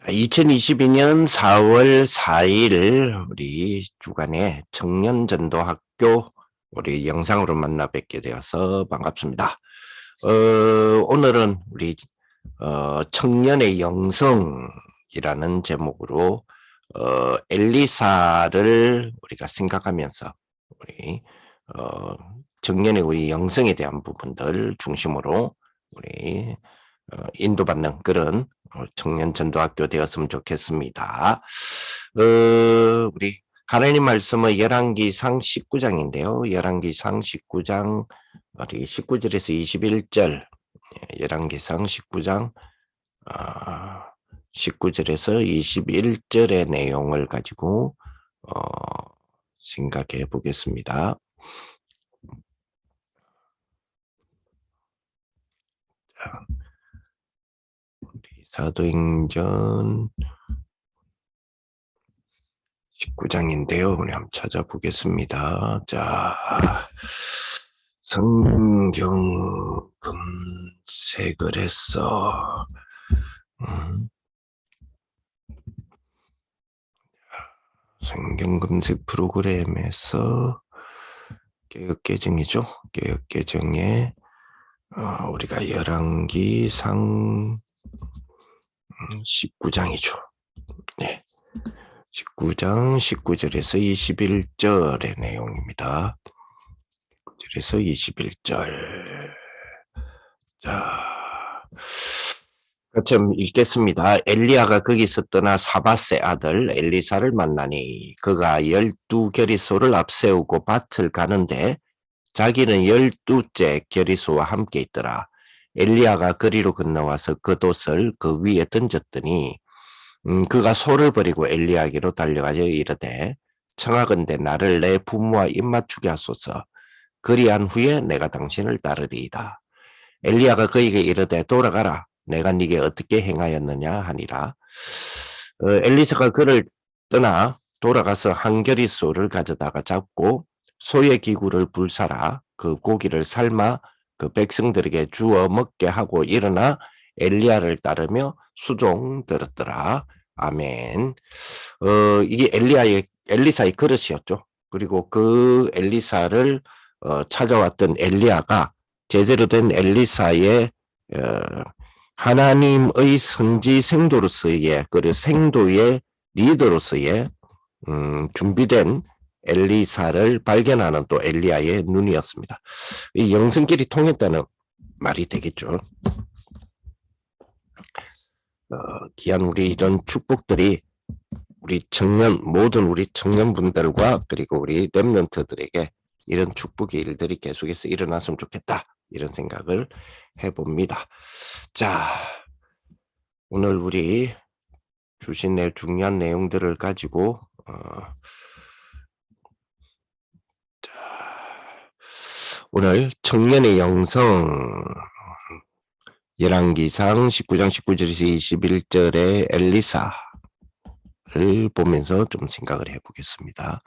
2022년 4월 4일 우리 주간에 청년전도학교 우리 영상으로 만나 뵙게 되어서 반갑습니다. 오늘은 우리 청년의 영성이라는 제목으로 엘리사를 우리가 생각하면서 우리 청년의 우리 영성에 대한 부분들 중심으로 우리 인도받는 그런 청년 전도학교 되었으면 좋겠습니다. 우리 하나님 말씀은 열왕기상 19장인데요. 열왕기상 19장 우리 19절에서 21절, 열왕기상 19장 19절에서 21절의 내용을 가지고 생각해 보겠습니다. 사도행전 19장인데요. 우리 한번 찾아보겠습니다. 자, 성경 검색을 했어. 성경 검색 프로그램에서 개역개정이죠. 개역개정에 우리가 열왕기상 19장이죠. 네. 19장 19절에서 21절의 내용입니다. 19절에서 21절. 자, 같이 읽겠습니다. 엘리야가 거기서 떠나 사밧의 아들 엘리사를 만나니 그가 12겨리소를 앞세우고 밭을 가는데 자기는 12째 겨리소와 함께 있더라. 엘리야가 거리로 건너와서 겉옷을 그 위에 던졌더니 그가 소를 버리고 엘리야에게로 달려가서 이르되 청하건대 나를 내 부모와 입맞추게 하소서. 그리한 후에 내가 당신을 따르리이다. 엘리야가 그에게 이르되 돌아가라. 내가 네게 어떻게 행하였느냐 하니라. 엘리사가 그를 떠나 돌아가서 한 겨리소를 가져다가 잡고 소의 기구를 불사라 그 고기를 삶아 그 백성들에게 주어 먹게 하고 일어나 엘리야를 따르며 수종 들었더라. 아멘. 이게 엘리사의 그릇이었죠. 그리고 그 엘리사를 찾아왔던 엘리야가 제대로 된 엘리사의 하나님의 선지 생도로서의 그리고 생도의 리더로서의 준비된 엘리사를 발견하는 또 엘리야의 눈이었습니다. 이 영성끼리 통했다는 말이 되겠죠. 귀한 우리 이런 축복들이 우리 모든 우리 청년분들과 그리고 우리 렘넌트들에게 이런 축복의 일들이 계속해서 일어났으면 좋겠다. 이런 생각을 해봅니다. 자, 오늘 우리 주신 중요한 내용들을 가지고 오늘 청년의 영성 열왕기상 19장 19절에서 21절의 엘리사를 보면서 좀 생각을 해보겠습니다.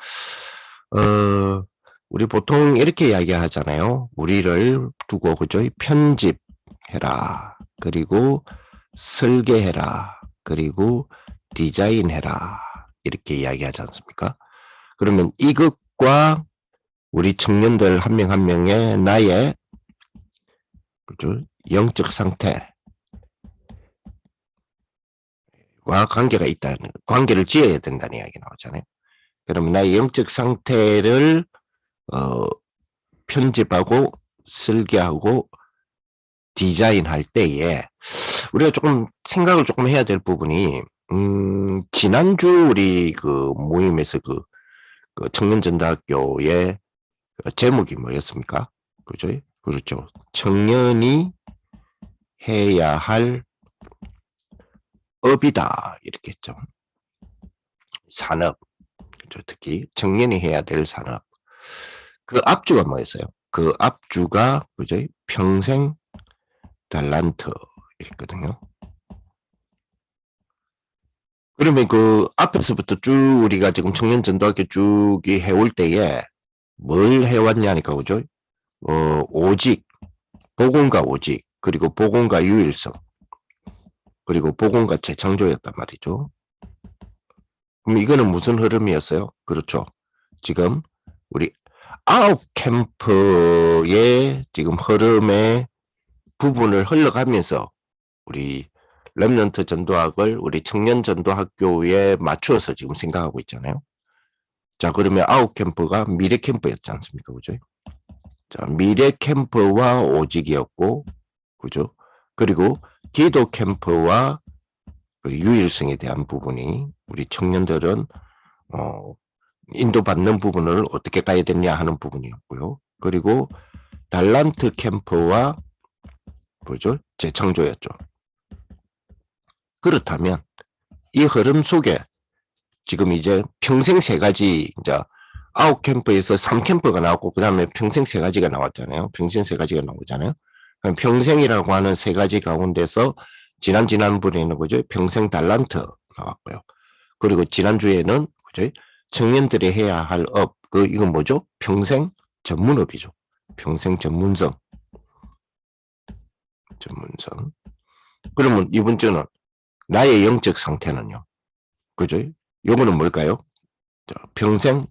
우리 보통 이렇게 이야기하잖아요. 우리를 두고 그죠? 편집해라. 그리고 설계해라. 그리고 디자인해라. 이렇게 이야기하지 않습니까? 그러면 이것과 우리 청년들 한 명 한 명의 나의 그죠? 영적 상태와 관계가 있다는 관계를 지어야 된다는 이야기 나오잖아요. 그러면 나의 영적 상태를 편집하고 설계하고 디자인할 때에 우리가 조금 생각을 조금 해야 될 부분이 지난주 우리 그 모임에서 그 청년전도학교의 제목이 뭐였습니까? 그죠? 그렇죠. 청년이 해야 할 업이다 이렇게 했죠. 산업, 그렇죠? 특히 청년이 해야 될 산업. 그 앞주가 뭐였어요? 그 앞주가 그죠? 평생 달란트 이랬거든요. 그러면 그 앞에서부터 쭉 우리가 지금 청년전도학교 쭉 해올 때에 뭘 해왔냐니까 그죠? 오직 복음과 오직 그리고 복음과 유일성 그리고 복음과 재창조였단 말이죠. 그럼 이거는 무슨 흐름이었어요? 그렇죠. 지금 우리 아홉 캠프의 지금 흐름의 부분을 흘러가면서 우리 렘넌트 전도학을 우리 청년 전도학교에 맞추어서 지금 생각하고 있잖아요. 자, 그러면 아홉 캠프가 미래 캠프였지 않습니까? 그죠? 자, 미래 캠프와 오직이었고, 그죠? 그리고 기도 캠프와 유일성에 대한 부분이 우리 청년들은 인도받는 부분을 어떻게 가야 되냐 하는 부분이었고요. 그리고 달란트 캠프와 뭐죠? 재창조였죠. 그렇다면 이 흐름 속에 지금 이제 평생 세 가지, 이제 아홉 캠프에서 3캠프가 나왔고, 그 다음에 평생 세 가지가 나왔잖아요. 평생 세 가지가 나오잖아요. 평생이라고 하는 세 가지 가운데서 지난번에는 그죠? 평생 달란트 나왔고요. 그리고 지난주에는 그죠? 청년들이 해야 할 업, 이건 뭐죠? 평생 전문업이죠. 평생 전문성. 그러면 이번 주는 나의 영적 상태는요. 그죠? 요거는 뭘까요? 평생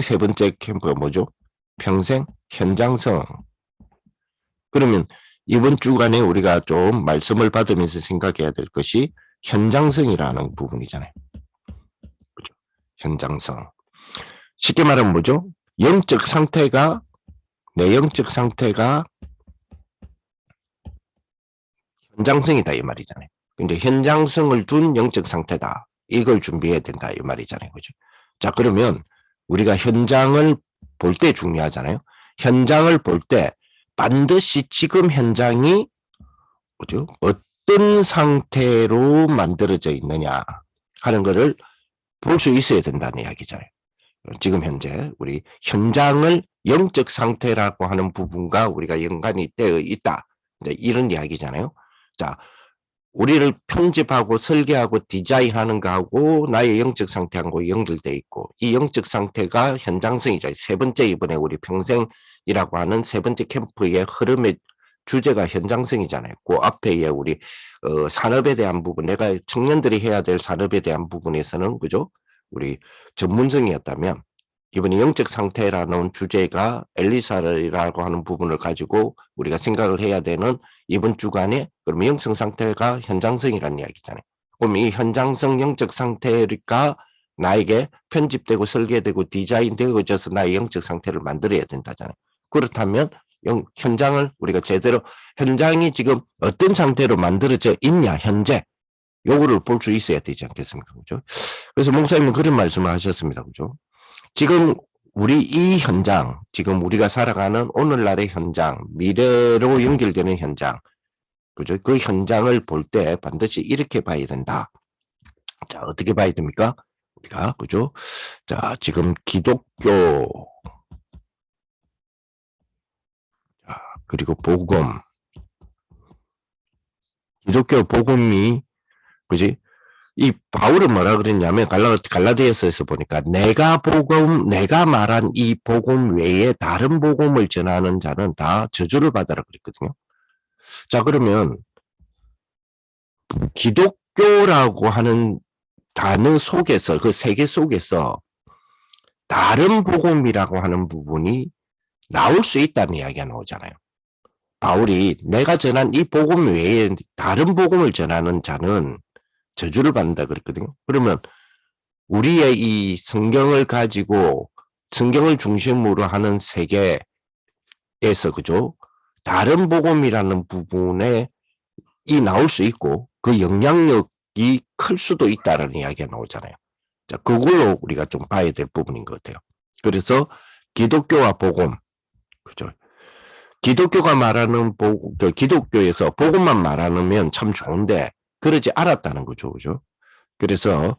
세 번째 캠프가 뭐죠? 평생 현장성. 그러면 이번 주간에 우리가 좀 말씀을 받으면서 생각해야 될 것이 현장성이라는 부분이잖아요. 그죠? 현장성. 쉽게 말하면 뭐죠? 영적 상태가, 내 영적 상태가 현장성이다 이 말이잖아요. 근데 현장성을 둔 영적 상태다. 이걸 준비해야 된다 이 말이잖아요. 그죠? 자, 그러면 우리가 현장을 볼 때 중요하잖아요. 현장을 볼 때 반드시 지금 현장이 뭐죠? 어떤 상태로 만들어져 있느냐 하는 것을 볼 수 있어야 된다는 이야기잖아요. 지금 현재 우리 현장을 영적 상태라고 하는 부분과 우리가 연관이 되어 있다. 이런 이야기잖아요. 자, 우리를 편집하고 설계하고 디자인하는 거하고 나의 영적 상태하고 연결되어 있고, 이 영적 상태가 현장성이죠. 세 번째, 이번에 우리 평생이라고 하는 세 번째 캠프의 흐름의 주제가 현장성이잖아요. 그 앞에 우리 산업에 대한 부분, 내가 청년들이 해야 될 산업에 대한 부분에서는 그죠? 우리 전문성이었다면 이번에 영적 상태라는 주제가 엘리사라고 하는 부분을 가지고 우리가 생각을 해야 되는 이번 주간에 그러면 영적 상태가 현장성이라는 이야기잖아요. 그럼 이 현장성 영적 상태가 나에게 편집되고 설계되고 디자인되어져서 나의 영적 상태를 만들어야 된다잖아요. 그렇다면 현장을 우리가 제대로 현장이 지금 어떤 상태로 만들어져 있냐 현재 요거를 볼 수 있어야 되지 않겠습니까? 그죠? 그래서 목사님은 그런 말씀을 하셨습니다. 그죠? 지금 우리 이 현장, 지금 우리가 살아가는 오늘날의 현장, 미래로 연결되는 현장, 그죠? 그 현장을 볼 때 반드시 이렇게 봐야 된다. 자, 어떻게 봐야 됩니까? 우리가, 그죠? 자, 지금 기독교, 자, 그리고 복음, 기독교 복음이, 그지? 이 바울은 뭐라 그랬냐면 갈라디아서에서 보니까 내가 말한 이 복음 외에 다른 복음을 전하는 자는 다 저주를 받아라 그랬거든요. 자, 그러면 기독교라고 하는 단어 속에서 그 세계 속에서 다른 복음이라고 하는 부분이 나올 수 있다는 이야기가 나오잖아요. 바울이 내가 전한 이 복음 외에 다른 복음을 전하는 자는 저주를 받는다 그랬거든요. 그러면 우리의 이 성경을 가지고 성경을 중심으로 하는 세계에서 그죠? 다른 복음이라는 부분에 이 나올 수 있고 그 영향력이 클 수도 있다라는 이야기가 나오잖아요. 자, 그걸로 우리가 좀 봐야 될 부분인 것 같아요. 그래서 기독교와 복음, 그죠? 기독교가 말하는 기독교에서 복음만 말하면 참 좋은데 그러지 않았다는 거죠, 그죠? 그래서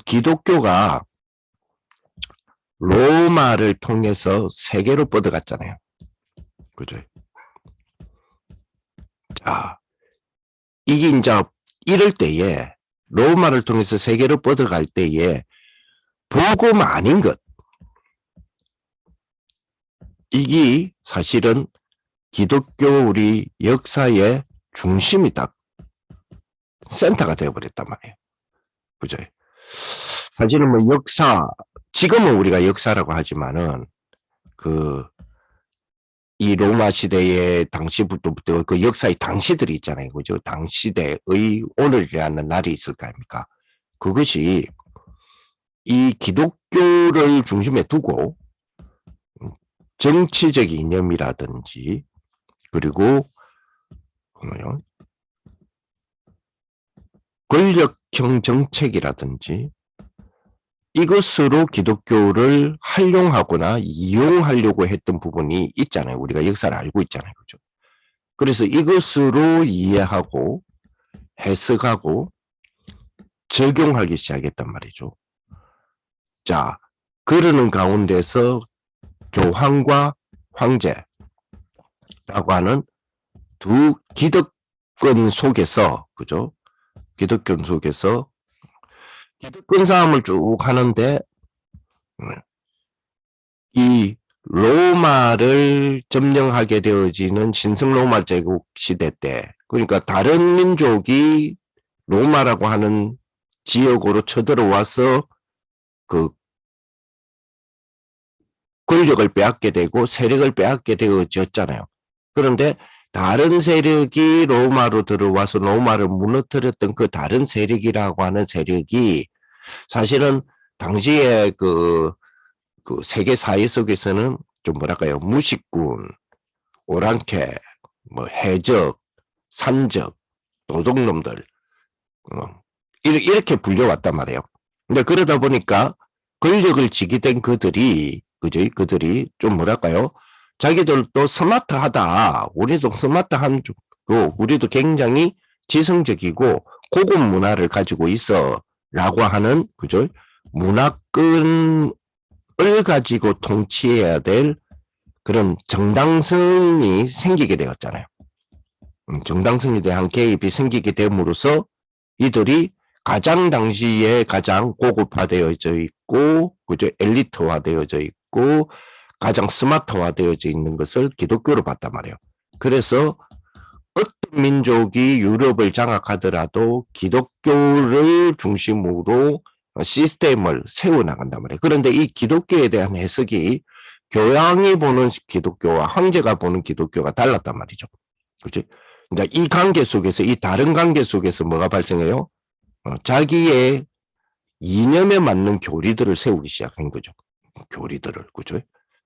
기독교가 로마를 통해서 세계로 뻗어갔잖아요. 그죠? 자, 이게 이제 이럴 때에 로마를 통해서 세계로 뻗어갈 때에 복음 아닌 것, 이게 사실은 기독교 우리 역사의 중심이다. 센터가 되어버렸단 말이에요. 그죠? 사실은 뭐 지금은 우리가 역사라고 하지만은 이 로마 시대의 당시부터 그 역사의 당시들이 있잖아요. 그죠? 당시대의 오늘이라는 날이 있을 거 아닙니까? 그것이 이 기독교를 중심에 두고 정치적 이념이라든지 그리고 권력형 정책이라든지 이것으로 기독교를 활용하거나 이용하려고 했던 부분이 있잖아요. 우리가 역사를 알고 있잖아요. 그죠? 그래서 이것으로 이해하고 해석하고 적용하기 시작했단 말이죠. 자, 그러는 가운데서 교황과 황제라고 하는 두 기득권 속에서, 그죠? 기득권 속에서 기득권 싸움을 쭉 하는데, 이 로마를 점령하게 되어지는 신성 로마 제국 시대 때, 그러니까 다른 민족이 로마라고 하는 지역으로 쳐들어와서 그 권력을 빼앗게 되고 세력을 빼앗게 되어졌잖아요. 그런데 다른 세력이 로마로 들어와서 로마를 무너뜨렸던 그 다른 세력이라고 하는 세력이 사실은 당시에 그 세계 사회 속에서는 좀 뭐랄까요, 무식군, 오랑캐, 뭐 해적, 산적, 도둑놈들 이렇게 불려왔단 말이에요. 근데 그러다 보니까 권력을 쥐게 된 그들이 좀 뭐랄까요, 자기들도 스마트하다, 우리도 스마트한 거, 우리도 굉장히 지성적이고 고급 문화를 가지고 있어라고 하는 그죠, 문화권을 가지고 통치해야 될 그런 정당성이 생기게 되었잖아요. 정당성에 대한 개입이 생기게 됨으로써 이들이 가장 당시에 가장 고급화되어져 있고, 그죠, 엘리트화되어져 있고, 가장 스마트화되어져 있는 것을 기독교로 봤단 말이에요. 그래서 어떤 민족이 유럽을 장악하더라도 기독교를 중심으로 시스템을 세워나간단 말이에요. 그런데 이 기독교에 대한 해석이 교황이 보는 기독교와 황제가 보는 기독교가 달랐단 말이죠. 그렇지? 이제 이 관계 속에서, 이 다른 관계 속에서 뭐가 발생해요? 자기의 이념에 맞는 교리들을 세우기 시작한 거죠. 교리들을, 그죠?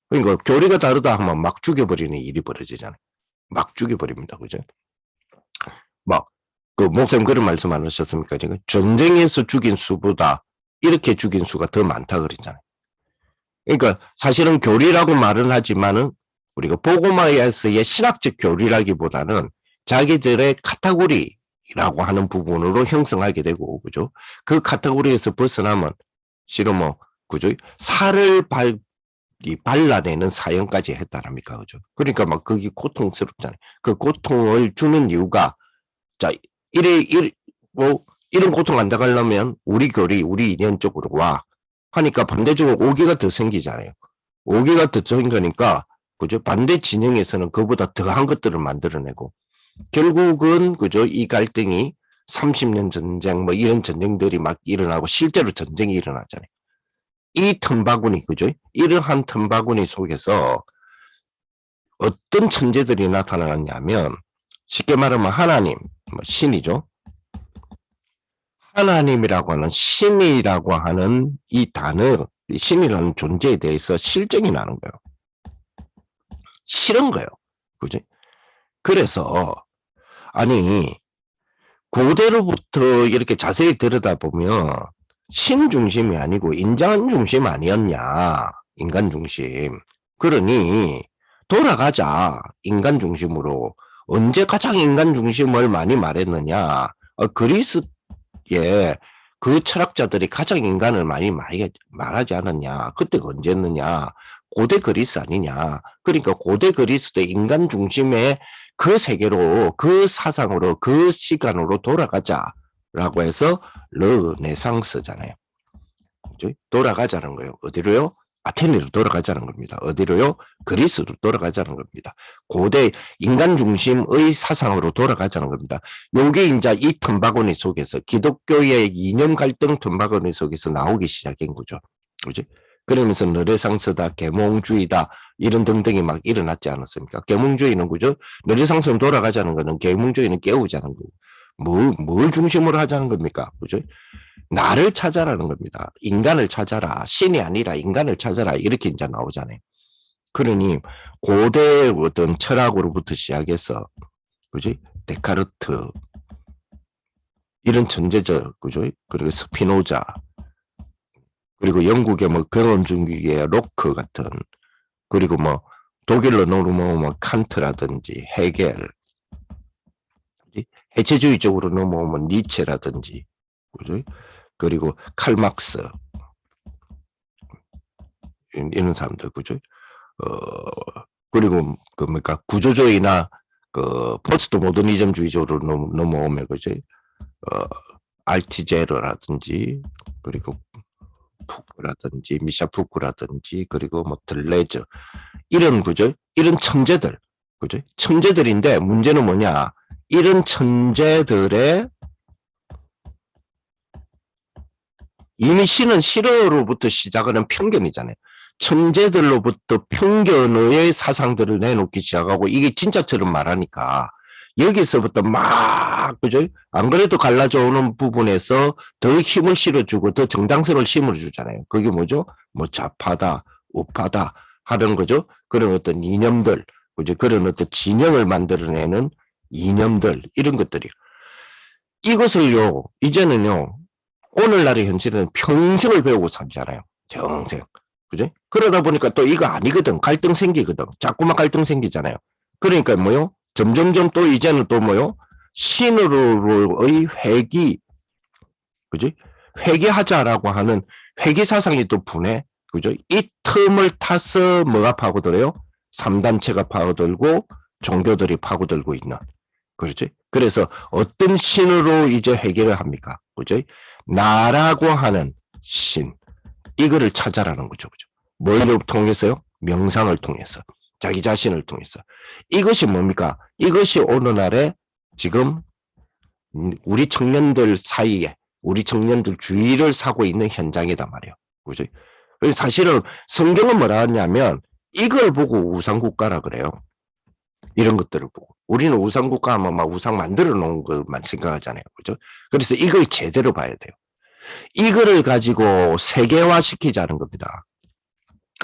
그러니까 교리가 다르다 하면 막 죽여버리는 일이 벌어지잖아요. 막 죽여버립니다, 그죠? 그 목사님 그런 말씀 안 하셨습니까? 지금 전쟁에서 죽인 수보다 이렇게 죽인 수가 더 많다 그랬잖아요. 그러니까 사실은 교리라고 말은 하지만은 우리가 보고마에서의 신학적 교리라기보다는 자기들의 카테고리라고 하는 부분으로 형성하게 되고, 그죠? 그 카테고리에서 벗어나면 실은 뭐, 그죠? 살을 발라내는 사형까지 했다랍니까, 그죠? 그러니까 막 그게 고통스럽잖아요. 그 고통을 주는 이유가, 자, 이런 고통 안 당하려면 우리 교리, 우리 이념 쪽으로 와. 하니까 반대적으로 오기가 더 생기잖아요. 오기가 더 생기니까, 그죠? 반대 진영에서는 그보다 더한 것들을 만들어내고, 결국은, 그죠? 이 갈등이 30년 전쟁, 뭐 이런 전쟁들이 막 일어나고, 실제로 전쟁이 일어나잖아요. 이 틈바구니, 그죠? 이러한 틈바구니 속에서 어떤 천재들이 나타나냐면, 쉽게 말하면 하나님, 신이죠. 하나님이라고 하는, 신이라고 하는 이 단어, 신이라는 존재에 대해서 실증이 나는 거예요. 싫은 거예요. 그죠? 그래서, 아니, 고대로부터 이렇게 자세히 들여다보면, 신 중심이 아니고 인간 중심 아니었냐. 인간 중심. 그러니, 돌아가자. 인간 중심으로. 언제 가장 인간 중심을 많이 말했느냐. 그리스의 그 철학자들이 가장 인간을 많이 말하지 않았냐. 그때가 언제였느냐. 고대 그리스 아니냐. 그러니까 고대 그리스도 인간 중심의 그 세계로, 그 사상으로, 그 시간으로 돌아가자라고 해서 르네상스잖아요. 돌아가자는 거예요. 어디로요? 아테네로 돌아가자는 겁니다. 어디로요? 그리스로 돌아가자는 겁니다. 고대 인간 중심의 사상으로 돌아가자는 겁니다. 요게 이제 이 틈바구니 속에서 기독교의 이념 갈등 틈바구니 속에서 나오기 시작한 거죠. 그지? 그러면서 르네상스다, 계몽주의다 이런 등등이 막 일어났지 않았습니까? 계몽주의는 그죠? 르네상스는 돌아가자는 거는 계몽주의는 깨우자는 거고 뭘 중심으로 하자는 겁니까? 그죠? 나를 찾아라는 겁니다. 인간을 찾아라. 신이 아니라 인간을 찾아라. 이렇게 이제 나오잖아요. 그러니 고대 어떤 철학으로부터 시작해서 그지? 데카르트 이런 천재적 그죠? 그리고 스피노자 그리고 영국의 뭐 경험주의의 로크 같은 그리고 뭐 독일로 넘어오면 뭐 칸트라든지 헤겔 해체주의 쪽으로 넘어오면 니체라든지 그죠? 그리고 칼막스 이런 사람들 그죠? 그리고 그 뭐까 구조주의나 그 포스트 모더니즘주의적으로 넘어오면 그죠? 알티제르라든지 그리고 푸크라든지 미샤 푸크라든지 그리고 뭐 들레즈 이런 그죠? 이런 천재들 그죠? 천재들인데 문제는 뭐냐? 이런 천재들의 이미 신은 실어로부터 시작하는 편견이잖아요. 천재들로부터 편견의 사상들을 내놓기 시작하고 이게 진짜처럼 말하니까 여기서부터 막 그죠? 안 그래도 갈라져 오는 부분에서 더 힘을 실어주고 더 정당성을 심어주잖아요. 그게 뭐죠? 뭐 좌파다, 우파다 하는 거죠. 그런 어떤 이념들, 그죠? 그런 어떤 진영을 만들어내는 이념들 이런 것들이 이것을요 이제는요. 오늘날의 현실은 평생을 배우고 살잖아요. 평생. 그죠? 그러다 보니까 또 이거 아니거든. 갈등 생기거든. 자꾸만 갈등 생기잖아요. 그러니까 뭐요? 점점점 또 이제는 또 뭐요? 신으로의 회귀. 그죠? 회귀하자라고 하는 회귀 사상이 또 분해. 그죠? 이 틈을 타서 뭐가 파고들어요? 3단체가 파고들고 종교들이 파고들고 있는. 그렇지? 그래서 어떤 신으로 이제 회개를 합니까? 그죠? 나라고 하는 신. 이거를 찾아라는 거죠. 그죠? 뭘 통해서요? 명상을 통해서. 자기 자신을 통해서. 이것이 뭡니까? 이것이 오늘날에 지금 우리 청년들 사이에 우리 청년들 주의를 사고 있는 현장이단 말이에요. 그죠? 사실은 성경은 뭐라 하냐면 이걸 보고 우상국가라 그래요. 이런 것들을 보고. 우리는 우상국가 하면 막 우상 만들어 놓은 것만 생각하잖아요. 그죠? 그래서 이걸 제대로 봐야 돼요. 이거를 가지고 세계화 시키자는 겁니다.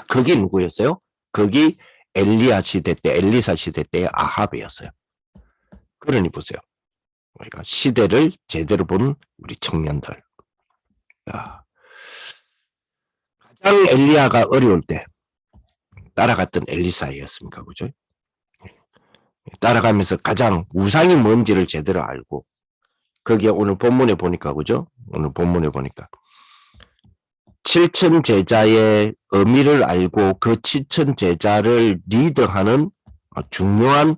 그게 누구였어요? 그게 엘리야 시대 때, 엘리사 시대 때의 아합이었어요. 그러니 보세요. 우리가 시대를 제대로 본 우리 청년들. 가장 엘리야가 어려울 때 따라갔던 엘리사였습니까? 그죠? 따라가면서 가장 우상이 뭔지를 제대로 알고 거기에 오늘 본문에 보니까 그죠? 오늘 본문에 보니까 7천 제자의 의미를 알고 그 7천 제자를 리드하는 중요한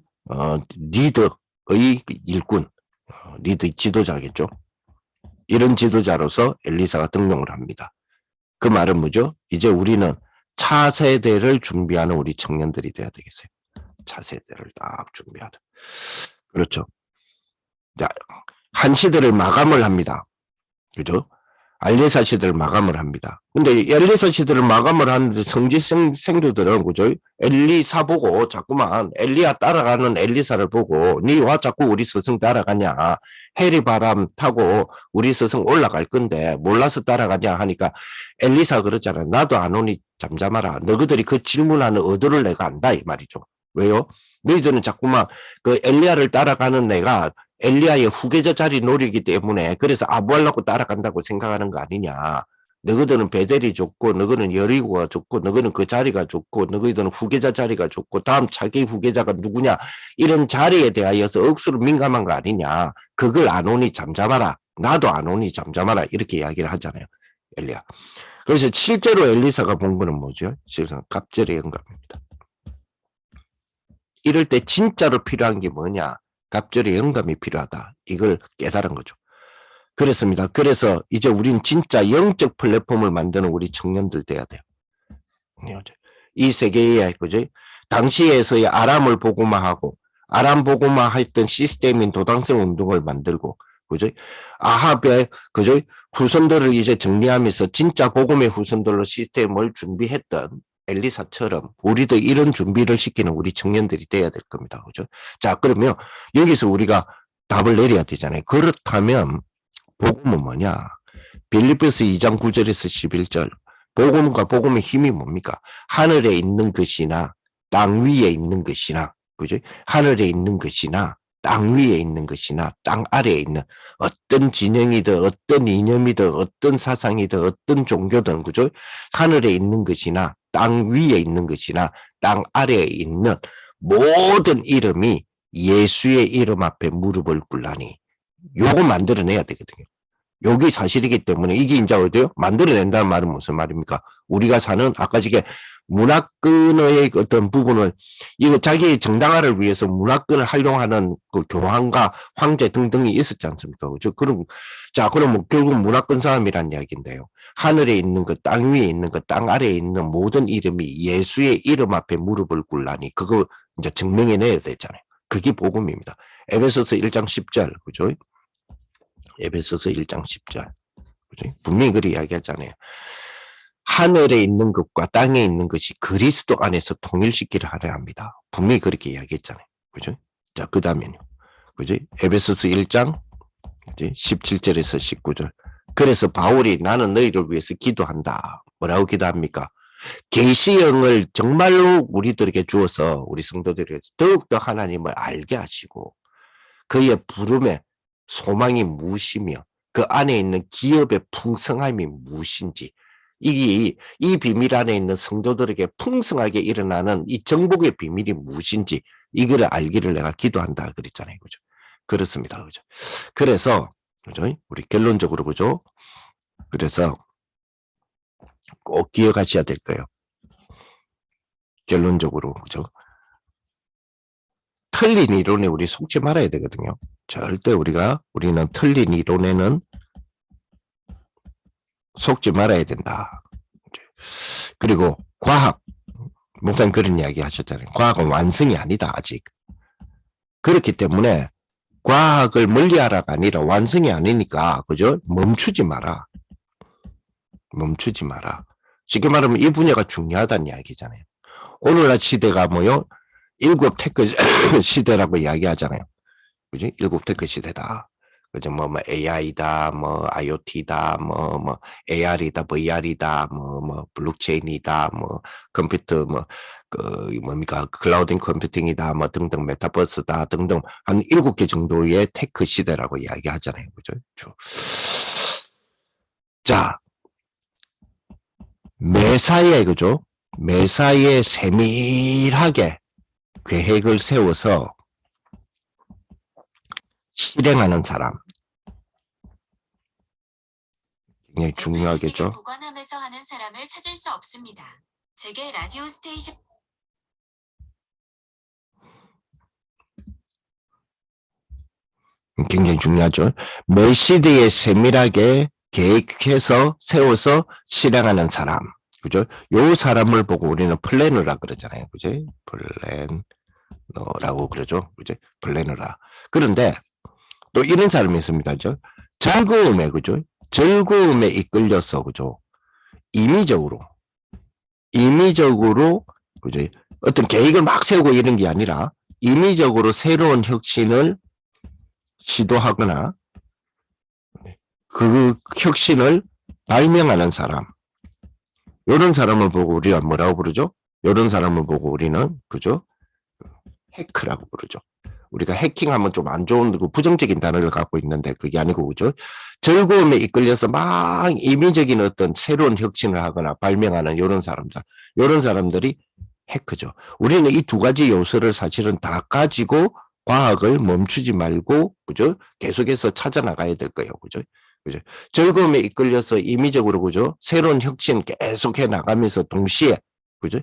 리더의 일꾼, 리더 지도자겠죠. 이런 지도자로서 엘리사가 등용을 합니다. 그 말은 뭐죠? 이제 우리는 차세대를 준비하는 우리 청년들이 돼야 되겠어요. 차세대를 딱 준비하는. 그렇죠. 자, 한 시대를 마감을 합니다. 그죠? 엘리사 시대를 마감을 합니다. 근데 엘리사 시대를 마감을 하는데 성지생도들은 그죠? 엘리사 보고 자꾸만 엘리야 따라가는 엘리사를 보고 니와 자꾸 우리 스승 따라가냐? 해리 바람 타고 우리 스승 올라갈 건데 몰라서 따라가냐 하니까 엘리사 그러잖아. 나도 안 오니 잠잠하라. 너희들이 그 질문하는 의도를 내가 안다 이 말이죠. 왜요? 너희들은 자꾸만 그 엘리야를 따라가는 내가 엘리야의 후계자 자리 노리기 때문에 그래서 아부하려고 따라간다고 생각하는 거 아니냐. 너희들은 베델이 좋고 너희는 여리고가 좋고 너희는 그 자리가 좋고 너희들은 후계자 자리가 좋고 다음 차기 후계자가 누구냐 이런 자리에 대하여서 억수로 민감한 거 아니냐. 그걸 안 오니 잠잠하라. 나도 안 오니 잠잠하라. 이렇게 이야기를 하잖아요. 엘리야. 그래서 실제로 엘리사가 본 거는 뭐죠? 실제로 갑절의 영감입니다. 이럴 때 진짜로 필요한 게 뭐냐? 갑절의 영감이 필요하다. 이걸 깨달은 거죠. 그렇습니다. 그래서 이제 우린 진짜 영적 플랫폼을 만드는 우리 청년들 돼야 돼요. 이 세계에, 그죠? 당시에서의 아람을 복음화하고, 아람 복음화했던 시스템인 도당성 운동을 만들고, 그죠? 아합의, 그죠? 후손들을 이제 정리하면서 진짜 복음의 후손들로 시스템을 준비했던 엘리사처럼 우리도 이런 준비를 시키는 우리 청년들이 돼야 될 겁니다. 그죠? 자, 그러면 여기서 우리가 답을 내려야 되잖아요. 그렇다면 복음은 뭐냐? 빌립보서 2장 9절에서 11절. 복음과 복음의 힘이 뭡니까? 하늘에 있는 것이나 땅 위에 있는 것이나, 그죠? 하늘에 있는 것이나 땅 위에 있는 것이나 땅 아래에 있는 어떤 진영이든 어떤 이념이든 어떤 사상이든 어떤 종교든, 그죠? 하늘에 있는 것이나 땅 위에 있는 것이나 땅 아래에 있는 모든 이름이 예수의 이름 앞에 무릎을 꿇라니. 요거 만들어내야 되거든요. 여기 사실이기 때문에 이게 이제 어디요? 만들어낸다는 말은 무슨 말입니까? 우리가 사는 아까 저게 문화권의 어떤 부분을 이거 자기의 정당화를 위해서 문화권을 활용하는 그 교황과 황제 등등이 있었지 않습니까? 그죠? 그럼 자, 그럼 뭐 결국 문화권 싸움이란 이야기인데요. 하늘에 있는 것, 땅 위에 있는 것, 땅 아래에 있는 모든 이름이 예수의 이름 앞에 무릎을 꿇라니 그거 이제 증명해내야 되잖아요. 그게 복음입니다. 에베소서 1장 10절, 그죠? 에베소서 1장 10절. 그죠? 분명히 그렇게 이야기하잖아요. 하늘에 있는 것과 땅에 있는 것이 그리스도 안에서 통일시키려 하려 합니다. 분명히 그렇게 이야기했잖아요. 그죠? 자, 그 다음에요. 그죠? 에베소서 1장 17절에서 19절. 그래서 바울이 나는 너희를 위해서 기도한다. 뭐라고 기도합니까? 계시형을 정말로 우리들에게 주어서 우리 성도들에게 더욱더 하나님을 알게 하시고 그의 부름에 소망이 무엇이며 그 안에 있는 기업의 풍성함이 무엇인지 이 비밀 안에 있는 성도들에게 풍성하게 일어나는 이 정복의 비밀이 무엇인지 이거를 알기를 내가 기도한다 그랬잖아요. 그죠? 그렇습니다. 그죠? 그래서 그죠? 우리 결론적으로 그죠? 그래서 꼭 기억하셔야 될 거예요. 결론적으로 그죠? 틀린 이론에 우리 속지 말아야 되거든요. 절대 우리는 틀린 이론에는 속지 말아야 된다. 그리고 과학, 목사님 그런 이야기 하셨잖아요. 과학은 완성이 아니다, 아직. 그렇기 때문에 과학을 멀리하라가 아니라 완성이 아니니까, 그죠? 멈추지 마라. 멈추지 마라. 쉽게 말하면 이 분야가 중요하다는 이야기잖아요. 오늘날 시대가 뭐요? 7 테크 시대라고 이야기하잖아요. 그죠? 7 테크 시대다. 그죠? 뭐 AI다, 뭐 IoT다, 뭐 AR이다, VR이다, 뭐 블록체인이다, 뭐 컴퓨터, 뭡니까? 클라우드 컴퓨팅이다, 뭐 등등 메타버스다, 등등 한 7개 정도의 테크 시대라고 이야기하잖아요. 그죠? 자, 매사에, 그죠? 매사에 세밀하게 계획을 세워서 실행하는 사람. 굉장히 중요하겠죠. 보관함에서 하는 사람을 찾을 수 없습니다. 제게 라디오 스테이션 굉장히 중요하죠. 매 시대에 세밀하게 계획해서 세워서 실행하는 사람. 그죠? 요 사람을 보고 우리는 플래너라 그러잖아요. 그죠? 플래너라고 그러죠. 그죠? 플래너라. 그런데 또 이런 사람이 있습니다. 그죠? 즐거움에, 그죠? 즐거움에 이끌려서, 그죠? 임의적으로, 그죠? 어떤 계획을 막 세우고 이런 게 아니라, 임의적으로 새로운 혁신을 시도하거나, 그 혁신을 발명하는 사람. 이런 사람을 보고 우리가 뭐라고 부르죠? 이런 사람을 보고 우리는, 그죠? 해커라고 부르죠. 우리가 해킹하면 좀 안 좋은 부정적인 단어를 갖고 있는데 그게 아니고 그죠? 즐거움에 이끌려서 막 임의적인 어떤 새로운 혁신을 하거나 발명하는 이런 사람들이 해커죠. 우리는 이 2가지 요소를 사실은 다 가지고 과학을 멈추지 말고 그죠? 계속해서 찾아 나가야 될 거예요. 그죠? 그죠? 즐거움에 이끌려서 임의적으로 그죠? 새로운 혁신 계속해 나가면서 동시에 그죠?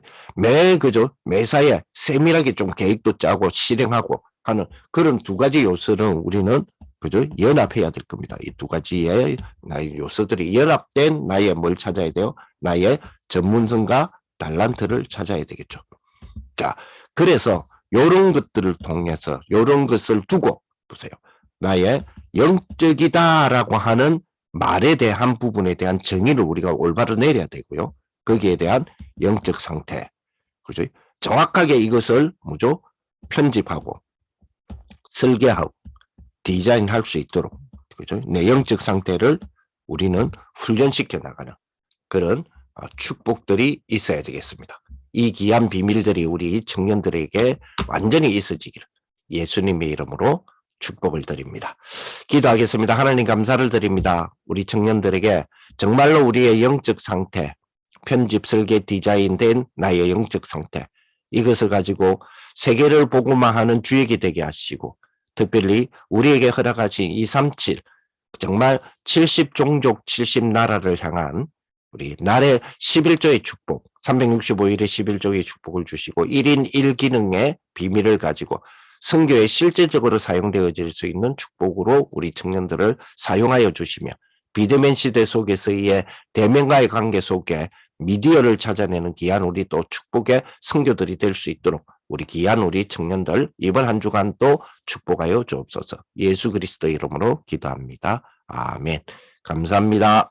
그죠? 매사에 세밀하게 좀 계획도 짜고 실행하고 하는 그런 2가지 요소는 우리는 그죠? 연합해야 될 겁니다. 이 2가지의 나의 요소들이 연합된 나의 뭘 찾아야 돼요? 나의 전문성과 달란트를 찾아야 되겠죠. 자, 그래서 요런 것들을 통해서 요런 것을 두고 보세요. 나의 영적이다라고 하는 말에 대한 부분에 대한 정의를 우리가 올바로 내려야 되고요. 거기에 대한 영적 상태. 그죠? 정확하게 이것을 뭐죠? 편집하고 설계하고 디자인할 수 있도록 그죠? 내 영적 상태를 우리는 훈련시켜 나가는 그런 축복들이 있어야 되겠습니다. 이 귀한 비밀들이 우리 청년들에게 완전히 있어지기를 예수님의 이름으로 축복을 드립니다. 기도하겠습니다. 하나님 감사를 드립니다. 우리 청년들에게 정말로 우리의 영적 상태, 편집, 설계, 디자인된 나의 영적 상태 이것을 가지고 세계를 복음화하는 주역이 되게 하시고 특별히 우리에게 허락하신 237 정말 70종족 70나라를 향한 우리 날의 11조의 축복 365일의 11조의 축복을 주시고 1인 1기능의 비밀을 가지고 선교에 실제적으로 사용되어질 수 있는 축복으로 우리 청년들을 사용하여 주시며 비대면 시대 속에서의 대면과의 관계 속에 미디어를 찾아내는 귀한 우리 또 축복의 선교들이 될 수 있도록 우리 귀한 우리 청년들 이번 한 주간 또 축복하여 주옵소서. 예수 그리스도 이름으로 기도합니다. 아멘. 감사합니다.